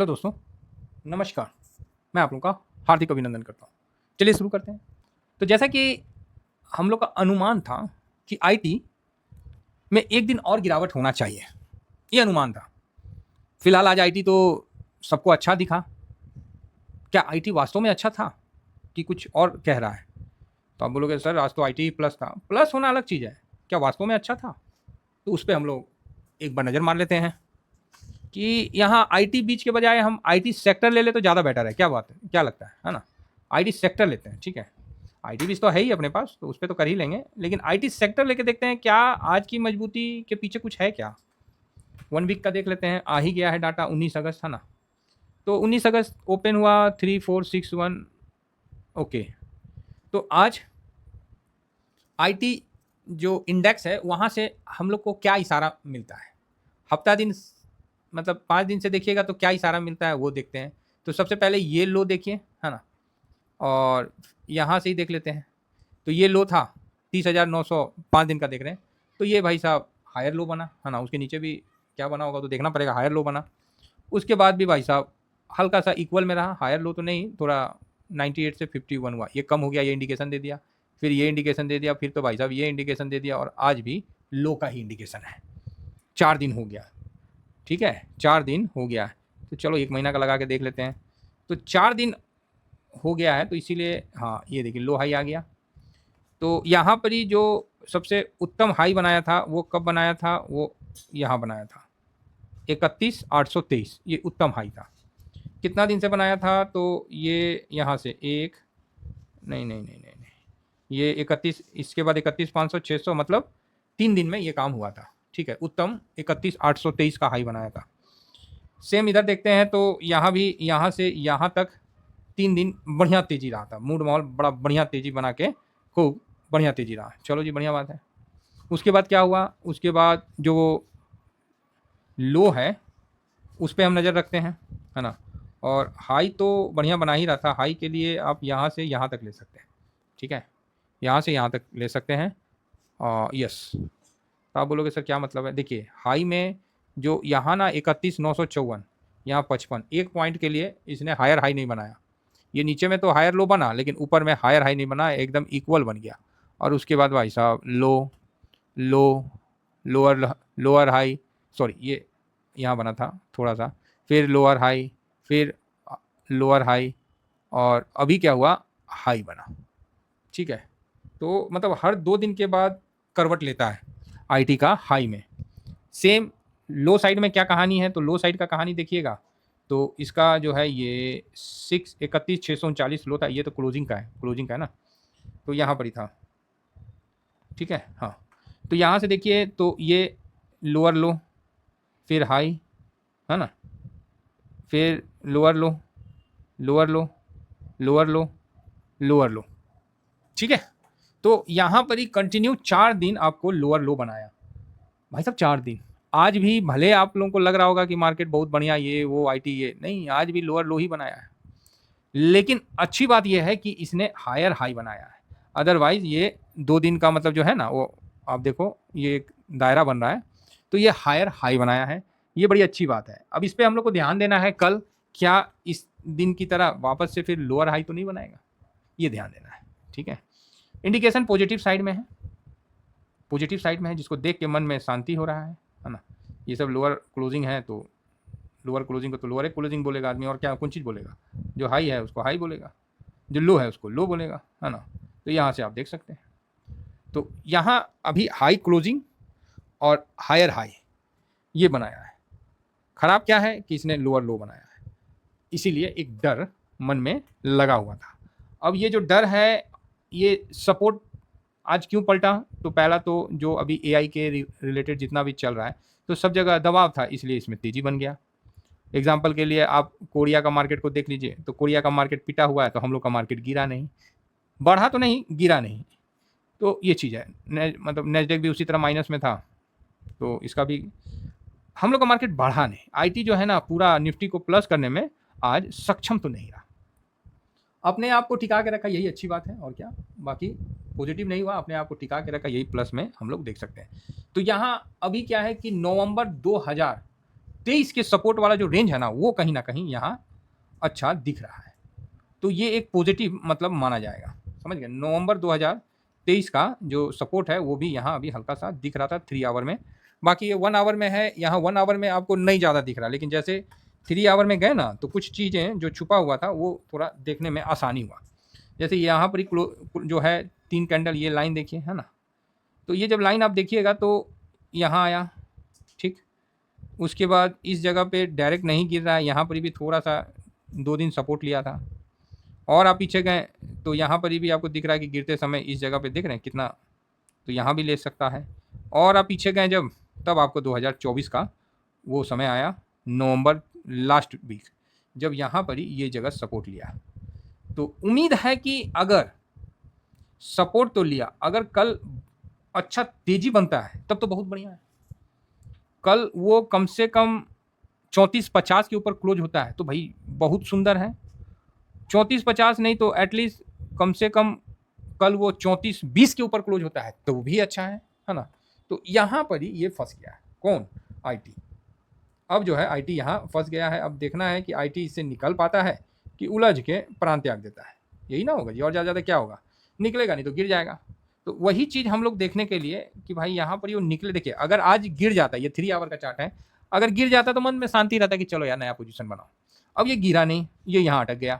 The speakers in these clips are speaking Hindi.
हेलो दोस्तों, नमस्कार। मैं आप लोगों का हार्दिक अभिनंदन करता हूँ। चलिए शुरू करते हैं। तो जैसा कि हम लोग का अनुमान था कि आईटी में एक दिन और गिरावट होना चाहिए, ये अनुमान था। फिलहाल आज आईटी तो सबको अच्छा दिखा। क्या आईटी वास्तव में अच्छा था कि कुछ और कह रहा है? तो आप बोलोगे सर आज तो आईटी प्लस था। प्लस होना अलग चीज़ है, क्या वास्तव में अच्छा था? तो उस पर हम लोग एक बार नज़र मार लेते हैं कि यहाँ आईटी बीच के बजाय हम आईटी सेक्टर ले ले तो ज़्यादा बेटर है। क्या बात है, क्या लगता है ना? आईटी सेक्टर लेते हैं, ठीक है। आईटी बीच तो है ही अपने पास, तो उस पर तो कर ही लेंगे, लेकिन आईटी सेक्टर लेके देखते हैं क्या आज की मजबूती के पीछे कुछ है क्या। 1 वीक का देख लेते हैं। आ ही गया है डाटा, 19 अगस्त था ना, तो 19 अगस्त ओपन हुआ 3461। ओके, तो आज आईटी जो इंडेक्स है वहाँ से हम लोग को क्या इशारा मिलता है? हफ्ता दिन मतलब 5 दिन से देखिएगा तो क्या इशारा मिलता है वो देखते हैं। तो सबसे पहले ये लो देखिए, है ना, और यहाँ से ही देख लेते हैं। तो ये लो था 30,900, 5 दिन का देख रहे हैं। तो ये भाई साहब हायर लो बना, है ना। उसके नीचे भी क्या बना होगा तो देखना पड़ेगा, हायर लो बना। उसके बाद भी भाई साहब हल्का सा इक्वल में रहा, हायर लो तो नहीं, थोड़ा 98 से 51 हुआ, ये कम हो गया, ये इंडिकेशन दे दिया। फिर ये इंडिकेशन दे दिया, फिर तो भाई साहब ये इंडिकेशन दे दिया, और आज भी लो का ही इंडिकेशन है। 4 दिन हो गया, ठीक है, 4 दिन हो गया है। तो चलो 1 महीना का लगा के देख लेते हैं। तो 4 दिन हो गया है, तो इसीलिए हाँ ये देखिए लो हाई आ गया। तो यहाँ पर ही जो सबसे उत्तम हाई बनाया था वो कब बनाया था? वो यहाँ बनाया था 31,823, ये उत्तम हाई था। कितना दिन से बनाया था? तो ये यहाँ से एक, नहीं नहीं नहीं नहीं नहीं, ये 31, इसके बाद 31,500, 600, मतलब 3 दिन में ये काम हुआ था, ठीक है। उत्तम 31,823 का हाई बनाया था। सेम इधर देखते हैं, तो यहाँ भी यहाँ से यहाँ तक 3 दिन बढ़िया तेजी रहा था, मूड माहौल बड़ा बढ़िया तेजी बना के, खूब बढ़िया तेजी रहा। चलो जी, बढ़िया बात है। उसके बाद क्या हुआ? उसके बाद जो लो है उस पर हम नज़र रखते हैं, है ना। और हाई तो बढ़िया बना ही रहा था। हाई के लिए आप यहाँ से यहाँ तक ले सकते हैं, ठीक है, यहाँ से यहाँ तक ले सकते हैं। यस, तो आप बोलोगे सर क्या मतलब है? देखिए हाई में जो यहाँ ना 31,954, यहाँ 55, 1 पॉइंट के लिए इसने हायर हाई नहीं बनाया। ये नीचे में तो हायर लो बना, लेकिन ऊपर में हायर हाई नहीं बना, एकदम इक्वल बन गया। और उसके बाद भाई साहब लो लो, लोअर लोअर हाई, सॉरी ये यहाँ बना था थोड़ा सा, फिर लोअर हाई, फिर लोअर हाई, और अभी क्या हुआ? हाई बना, ठीक है। तो मतलब हर 2 दिन के बाद करवट लेता है आईटी का हाई में। सेम लो साइड में क्या कहानी है? तो लो साइड का कहानी देखिएगा, तो इसका जो है ये 31,639 लो था, ये तो क्लोजिंग का है, क्लोजिंग का है ना, तो यहाँ पर ही था, ठीक है। हाँ, तो यहाँ से देखिए तो ये लोअर लो, फिर हाई, है ना, फिर लोअर लो, लोअर लो, लोअर लो, लोअर लो, ठीक है। तो यहाँ पर ही कंटिन्यू 4 दिन आपको लोअर लो बनाया भाई साहब, 4 दिन। आज भी भले आप लोगों को लग रहा होगा कि मार्केट बहुत बढ़िया, ये वो आईटी, ये नहीं, आज भी लोअर लो ही बनाया है। लेकिन अच्छी बात यह है कि इसने हायर हाई बनाया है। अदरवाइज ये 2 दिन का मतलब जो है ना, वो आप देखो ये एक दायरा बन रहा है, तो ये हायर हाई बनाया है, ये बड़ी अच्छी बात है। अब इस पर हम लोग को ध्यान देना है, कल क्या इस दिन की तरह वापस से फिर लोअर हाई तो नहीं बनाएगा, ये ध्यान देना है, ठीक है। इंडिकेशन पॉजिटिव साइड में है, पॉजिटिव साइड में है, जिसको देख के मन में शांति हो रहा है ना। ये सब लोअर क्लोजिंग है, तो लोअर क्लोजिंग को तो लोअर क्लोजिंग बोलेगा आदमी, और क्या कौन चीज़ बोलेगा? जो हाई है उसको हाई बोलेगा, जो लो है उसको लो बोलेगा, है ना। तो यहाँ से आप देख सकते हैं, तो यहाँ अभी हाई क्लोजिंग और हायर हाई ये बनाया है। खराब क्या है कि इसने लोअर लो बनाया है, इसीलिए एक डर मन में लगा हुआ था। अब ये जो डर है, ये सपोर्ट आज क्यों पलटा? तो पहला तो जो अभी एआई के रिलेटेड जितना भी चल रहा है, तो सब जगह दबाव था, इसलिए इसमें तेजी बन गया। एग्जाम्पल के लिए आप कोरिया का मार्केट को देख लीजिए, तो कोरिया का मार्केट पिटा हुआ है, तो हम लोग का मार्केट गिरा नहीं, बढ़ा तो नहीं, गिरा नहीं। तो ये चीज़ है। मतलब नेस्डेक भी उसी तरह माइनस में था, तो इसका भी हम लोग का मार्केट बढ़ा नहीं। आईटी जो है ना, पूरा निफ्टी को प्लस करने में आज सक्षम तो नहीं रहा। अपने आप को टिका के रखा, यही अच्छी बात है, और क्या। बाकी पॉजिटिव नहीं हुआ, अपने आप को टिका के रखा, यही प्लस में हम लोग देख सकते हैं। तो यहाँ अभी क्या है कि नवंबर 2000 2023 के सपोर्ट वाला जो रेंज है ना, वो कहीं ना कहीं यहाँ अच्छा दिख रहा है। तो ये एक पॉजिटिव मतलब माना जाएगा, समझ गए। नवंबर 2023 का जो सपोर्ट है वो भी यहाँ अभी हल्का सा दिख रहा था 3 आवर में। बाकी ये 1 आवर में है, यहाँ 1 आवर में आपको नहीं ज़्यादा दिख रहा, लेकिन जैसे 3 आवर में गए ना तो कुछ चीज़ें जो छुपा हुआ था वो थोड़ा देखने में आसानी हुआ। जैसे यहाँ पर जो है 3 कैंडल, ये लाइन देखिए, है ना। तो ये जब लाइन आप देखिएगा तो यहाँ आया, ठीक। उसके बाद इस जगह पे डायरेक्ट नहीं गिर रहा है, यहाँ पर भी थोड़ा सा 2 दिन सपोर्ट लिया था। और आप पीछे गए तो यहाँ पर भी आपको दिख रहा है कि गिरते समय इस जगह पे देख रहे हैं कितना, तो यहाँ भी ले सकता है। और आप पीछे गए जब, तब आपको 2024 का वो समय आया, नवंबर लास्ट वीक, जब यहाँ पर ही ये जगह सपोर्ट लिया। तो उम्मीद है कि अगर सपोर्ट तो लिया, अगर कल अच्छा तेजी बनता है तब तो बहुत बढ़िया है। कल वो कम से कम 3450 के ऊपर क्लोज होता है तो भाई बहुत सुंदर है। 3450 नहीं तो एटलीस्ट कम से कम कल वो 3420 के ऊपर क्लोज होता है तो भी अच्छा है ना। तो यहाँ पर ही ये फंस गया है, कौन, आईटी। अब जो है आईटी यहाँ फंस गया है। अब देखना है कि आईटी इससे निकल पाता है कि उलझ के प्राण त्याग देता है। यही ना होगा जी, और ज़्यादा क्या होगा, निकलेगा नहीं तो गिर जाएगा। तो वही चीज़ हम लोग देखने के लिए कि भाई यहाँ पर ये निकले। देखिए अगर आज गिर जाता है, ये 3 आवर का चार्ट है, अगर गिर जाता तो मन में शांति रहता कि चलो यार नया पोजीशन बनाओ। अब ये गिरा नहीं, ये यहाँ अटक गया,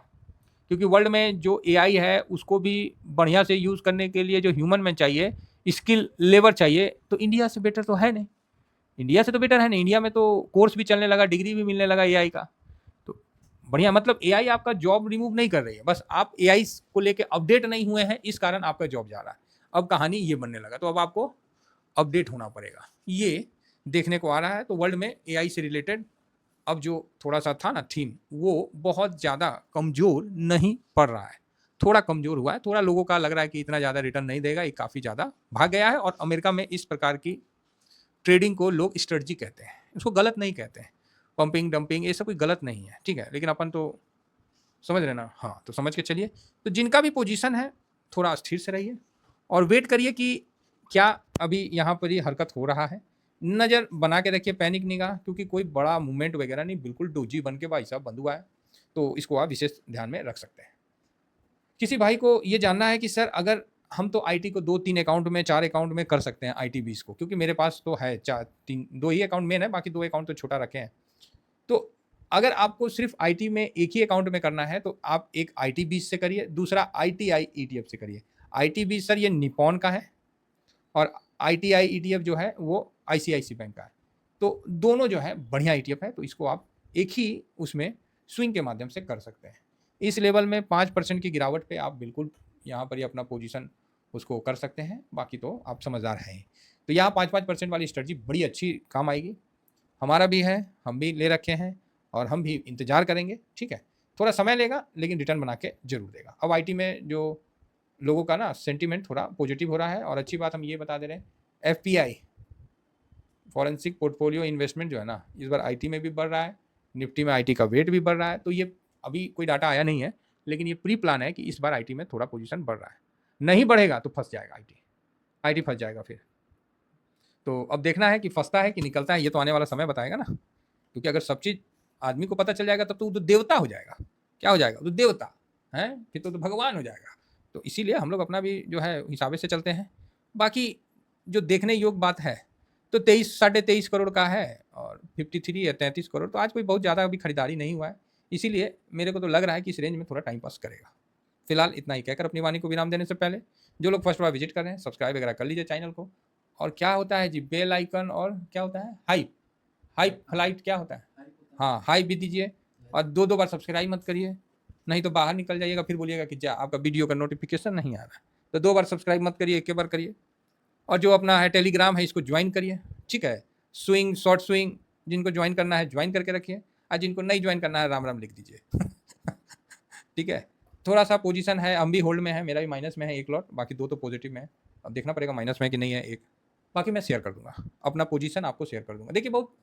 क्योंकि वर्ल्ड में जो एआई है उसको भी बढ़िया से यूज़ करने के लिए जो ह्यूमन में चाहिए, स्किल लेबर चाहिए, तो इंडिया से बेटर तो है नहीं। इंडिया से तो बेटर है नहीं, इंडिया में तो कोर्स भी चलने लगा, डिग्री भी मिलने लगा एआई का। तो बढ़िया, मतलब एआई आपका जॉब रिमूव नहीं कर रही है, बस आप एआई को लेके अपडेट नहीं हुए हैं, इस कारण आपका जॉब जा रहा है। अब कहानी ये बनने लगा, तो अब आपको अपडेट होना पड़ेगा, ये देखने को आ रहा है। तो वर्ल्ड में एआई से रिलेटेड अब जो थोड़ा सा था ना थीम, वो बहुत ज़्यादा कमज़ोर नहीं पड़ रहा है, थोड़ा कमज़ोर हुआ है। थोड़ा लोगों का लग रहा है कि इतना ज़्यादा रिटर्न नहीं देगा, ये काफ़ी ज़्यादा भाग गया है। और अमेरिका में इस प्रकार की ट्रेडिंग को लोग स्ट्रेटजी कहते हैं, इसको गलत नहीं कहते हैं। पंपिंग डंपिंग ये सब कोई गलत नहीं है, ठीक है, लेकिन अपन तो समझ रहे ना, हाँ। तो समझ के चलिए। तो जिनका भी पोजीशन है थोड़ा स्थिर से रहिए और वेट करिए कि क्या अभी यहाँ पर ये हरकत हो रहा है। नज़र बना के रखिए, पैनिक निगाह, क्योंकि कोई बड़ा मूवमेंट वगैरह नहीं, बिल्कुल डोजी बन के भाई साहब बंद हुआ है। तो इसको आप विशेष ध्यान में रख सकते हैं। किसी भाई को ये जानना है कि सर अगर हम तो आईटी को 2-3 अकाउंट में, 4 अकाउंट में कर सकते हैं आईटी 20 को, क्योंकि मेरे पास तो है 2 ही अकाउंट मेन है, बाकी 2 अकाउंट तो छोटा रखे हैं। तो अगर आपको सिर्फ आईटी में एक ही अकाउंट में करना है तो आप एक आईटी 20 से करिए, दूसरा आईटीआई ईटीएफ से करिए। आईटी 20 सर ये निपॉन का है और आईटीआई ईटीएफ जो है वो आईसीआईसी बैंक का है। तो दोनों जो है बढ़िया ईटीएफ है, तो इसको आप एक ही उसमें स्विंग के माध्यम से कर सकते हैं। इस लेवल में 5% की गिरावट पे आप बिल्कुल यहाँ पर ही अपना पोजीशन उसको कर सकते हैं, बाकी तो आप समझदार हैं। तो यहाँ 5-5% वाली स्ट्रेटजी बड़ी अच्छी काम आएगी। हमारा भी है, हम भी ले रखे हैं और हम भी इंतज़ार करेंगे, ठीक है। थोड़ा समय लेगा लेकिन रिटर्न बना के ज़रूर देगा। अब आईटी में जो लोगों का ना सेंटीमेंट थोड़ा पॉजिटिव हो रहा है। और अच्छी बात हम ये बता दे रहे हैं, एफपीआई फॉरेंसिक पोर्टफोलियो इन्वेस्टमेंट जो है ना, इस बार आईटी में भी बढ़ रहा है, निफ्टी में आईटी का वेट भी बढ़ रहा है। तो ये अभी कोई डाटा आया नहीं है, लेकिन ये प्री प्लान है कि इस बार आईटी में थोड़ा पोजीशन बढ़ रहा है। नहीं बढ़ेगा तो फंस जाएगा आईटी फंस जाएगा फिर। तो अब देखना है कि फंसता है कि निकलता है, ये तो आने वाला समय बताएगा ना। क्योंकि अगर सब चीज़ आदमी को पता चल जाएगा तब तो देवता हो जाएगा। क्या हो जाएगा, तो देवता है, फिर तो भगवान हो जाएगा। तो इसीलिए हम लोग अपना भी जो है हिसाबे से चलते हैं। बाकी जो देखने योग्य बात है तो 23-23.5 करोड़ का है और 53 या 33 करोड़, तो आज कोई बहुत ज़्यादा अभी खरीदारी नहीं हुआ है। इसीलिए मेरे को तो लग रहा है कि इस रेंज में थोड़ा टाइम पास करेगा। फिलहाल इतना ही कहकर अपनी वाणी को विराम देने से पहले जो लोग फर्स्ट बार विजिट कर रहे हैं सब्सक्राइब वगैरह कर लीजिए चैनल को। और क्या होता है जी, बेल आइकन, और क्या होता है, हाइप फ्लाइट, क्या होता है, हाँ हाई भी दीजिए। और 2-2 बार सब्सक्राइब मत करिए, नहीं तो बाहर निकल जाइएगा, फिर बोलिएगा कि जा आपका वीडियो का नोटिफिकेशन नहीं आ रहा। तो 2 बार सब्सक्राइब मत करिए, 1 बार करिए। और जो अपना है टेलीग्राम है इसको ज्वाइन करिए, ठीक है। स्विंग शॉर्ट स्विंग जिनको ज्वाइन करना है ज्वाइन करके रखिए, और जिनको नहीं ज्वाइन करना है राम राम लिख दीजिए। ठीक है। थोड़ा सा पोजीशन है, हम भी होल्ड में है, मेरा भी माइनस में है 1 लॉट, बाकी 2 तो पॉजिटिव में है। अब देखना पड़ेगा माइनस में कि नहीं है एक। बाकी मैं शेयर कर दूंगा अपना पोजीशन, आपको शेयर कर दूंगा। देखिए बहुत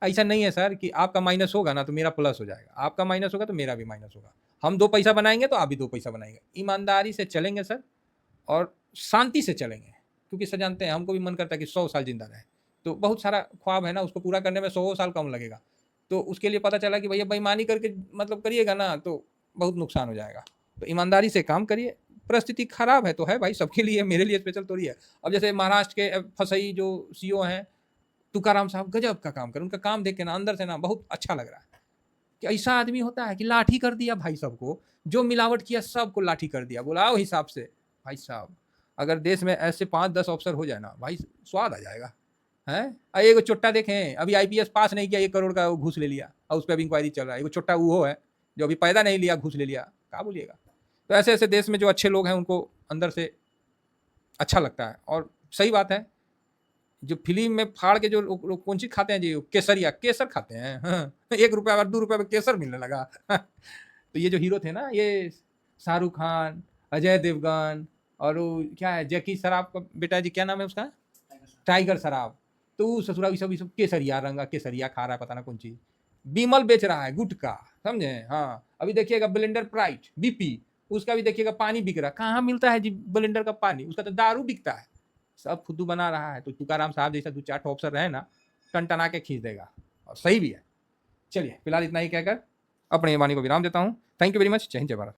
ऐसा नहीं है सर कि आपका माइनस होगा ना तो मेरा प्लस हो जाएगा, आपका माइनस होगा तो मेरा भी माइनस होगा। हम 2 पैसा बनाएंगे तो आप भी 2 पैसा बनाएंगे। ईमानदारी से चलेंगे सर, और शांति से चलेंगे, क्योंकि सर जानते हैं हमको भी मन करता है कि 100 साल जिंदा रहे। तो बहुत सारा ख्वाब है ना, उसको पूरा करने में 100 साल कम लगेगा। तो उसके लिए पता चला कि भैया बेईमानी करके मतलब करिएगा ना तो बहुत नुकसान हो जाएगा। तो ईमानदारी से काम करिए। परिस्थिति खराब है तो है भाई, सबके लिए, मेरे लिए स्पेशल थोड़ी है। अब जैसे महाराष्ट्र के फसई जो सीईओ हैं, तुकाराम साहब, गजब का काम कर, उनका काम देख के ना अंदर से ना बहुत अच्छा लग रहा है कि ऐसा आदमी होता है कि लाठी कर दिया भाई सबको, जो मिलावट किया सबको लाठी कर दिया, बोला आओ हिसाब से। भाई साहब, अगर देश में ऐसे 5-10 अफसर हो जाए ना भाई, स्वाद आ जाएगा है। एगो चोट्टा देखें, अभी आईपीएस पास नहीं किया, 1 करोड़ का घूस ले लिया और उस पर अभी इंक्वायरी चल रहा है। एगो चोट्टा वो है जो अभी पैदा नहीं लिया, घूस ले लिया, क्या बोलिएगा। तो ऐसे ऐसे देश में जो अच्छे लोग हैं उनको अंदर से अच्छा लगता है। और सही बात है, जो फिल्म में फाड़ के जो लोग कौन चीज खाते हैं जी, केसरिया, केसर खाते हैं। हाँ। 1 रुपया और 2 रुपया में केसर मिलने लगा। तो ये जो हीरो थे ना, ये शाहरुख खान, अजय देवगन, और वो क्या है, जैकी श्रॉफ का बेटा जी, क्या नाम है उसका, टाइगर श्रॉफ। तो ससुरा ये सब केसरिया रंगा, केसरिया खा रहा है, पता ना कौन चीज। बीमल बेच रहा है, गुटखा, समझे। हाँ, अभी देखिएगा ब्लेंडर प्राइट बीपी, उसका भी देखिएगा पानी बिक रहा है। कहाँ मिलता है जी ब्लेंडर का पानी, उसका तो दारू बिकता है। सब खुद्दू बना रहा है। तो तुकाराम साहब जैसा 2-4 अफसर रहे ना, टन-टना के खींच देगा, और सही भी है। चलिए, फिलहाल इतना ही कहकर अपने वाणी को विराम देता हूँ। Thank you very much. जय हिंद, जय भारत।